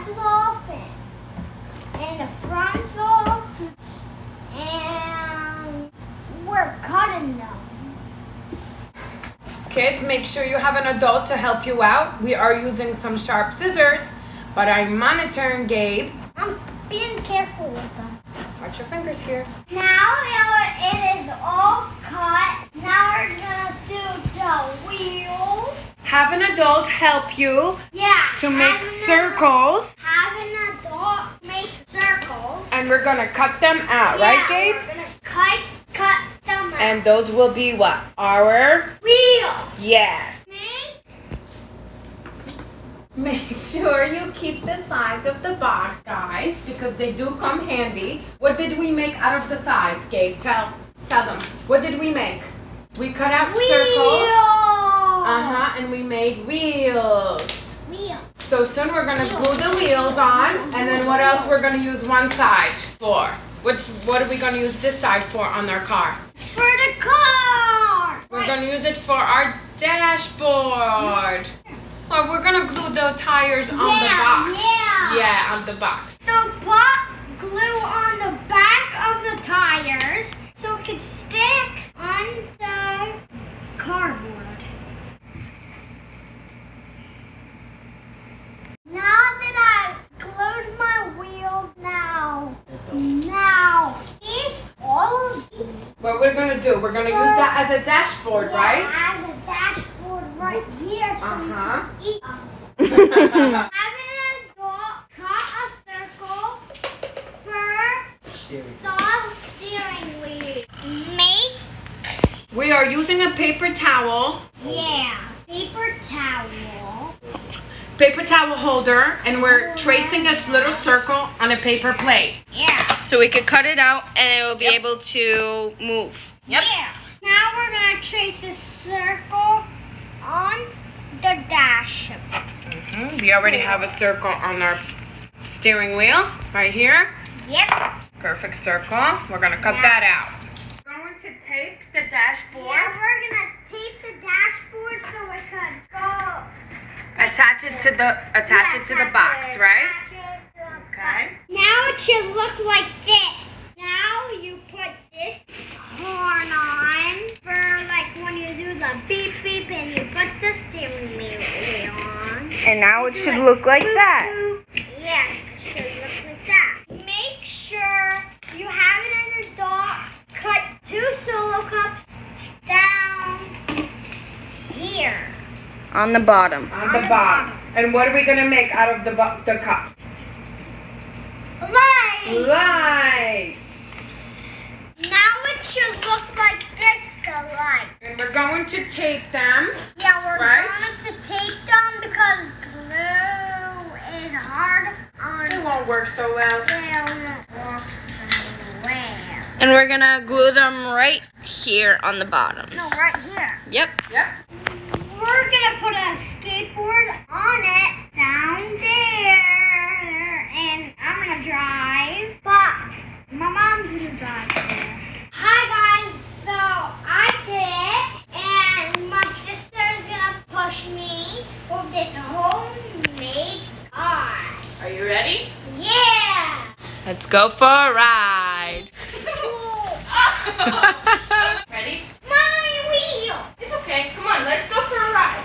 sides off and the fronts off, and we're cutting them. Kids, make sure you have an adult to help you out. We are using some sharp scissors, but I'm monitoring Gabe. I'm being careful with them. Watch your fingers here. Now it is all cut. Now we're gonna do the wheels. Have an adult help you Yeah. to make circles, Have an adult make circles. and we're gonna cut them out, right, Gabe? We're gonna cut them out. And those will be what? Our wheel. yes. Make sure you keep the sides of the box, guys, because they do come handy. What did we make out of the sides, Gabe? Tell them. What did we make? We cut out circles. And we made wheels. Wheel. So soon we're gonna glue the wheels on, and then what else we're gonna use one side for? What are we gonna use this side for on our car? For the car. We're gonna use it for our dashboard. Oh, we're gonna glue the tires on the box. Yeah, on the box. So put glue on the back of the tires so it can stick on the cardboard. Now that I've glued my wheels now, these, all of these. What we're gonna do, we're gonna use that as a dashboard, right? As a dashboard right here. So you can Uh-huh. have an adult cut a circle for the steering wheel. We are using a paper towel Paper towel. holder, and we're tracing a little circle on a paper plate. Yeah. So we could cut it out and it will be able to move. Yep. Yeah. Now we're gonna trace a circle on the dash. We already have a circle on our steering wheel right here. Yep. Perfect circle. We're gonna cut that out. We're going to tape the dashboard. Yeah, we're gonna tape the dashboard so it could go. Attach it to the box, right? Okay. Now it should look like this. Now you put this horn on for like when you do the beep beep and you put the steering wheel on. And now it should look like that. Yes, it should look like that. Make sure you have an adult cut 2 solo cups down here. On the bottom. On the bottom. And what are we gonna make out of the cups? Right. Lights. Now it should look like this, the light. And we're going to tape them. Yeah, we're Right. going to tape them because glue is hard on. It won't work so well. Well. And we're gonna glue them right here on the bottom. No, right here. Yep. Yep. We're gonna put a skateboard on it down there, and I'm gonna drive, but my mom's gonna drive there. Hi guys, so I did it, and my sister's gonna push me with this homemade car. Are you ready? Yeah! Let's go for a ride. Ready? My wheel! It's okay. Come on, let's go for a ride.